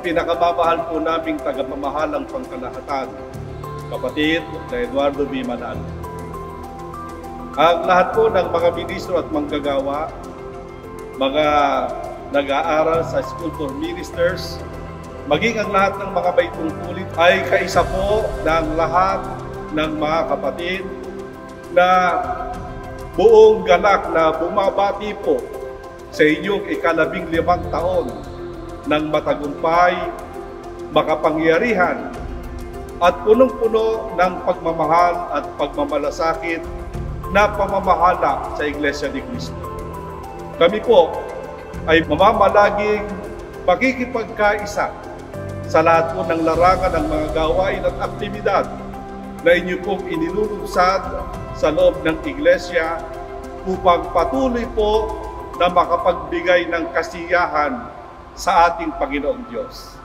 pinakamamahal po naming tagapamahalang pangkalahatan, kapatid na Eduardo B. Manalo. Ang lahat po ng mga ministro at manggagawa, mga nag-aaral sa School for Ministers, maging ang lahat ng mga may tungkulin ay kaisa po ng lahat ng mga kapatid na buong galak na bumabati po sa inyong ika-15 taon ng matagumpay, makapangyarihan at punong-puno ng pagmamahal at pagmamalasakit na pamamahala sa Iglesia ni Cristo. Kami po ay mamamalaging makikipagkaisa sa lahat po ng larangan ng mga gawain at aktibidad na inyo pong inilulunsad sa loob ng Iglesia upang patuloy po na makapagbigay ng kasiyahan sa ating Panginoong Diyos.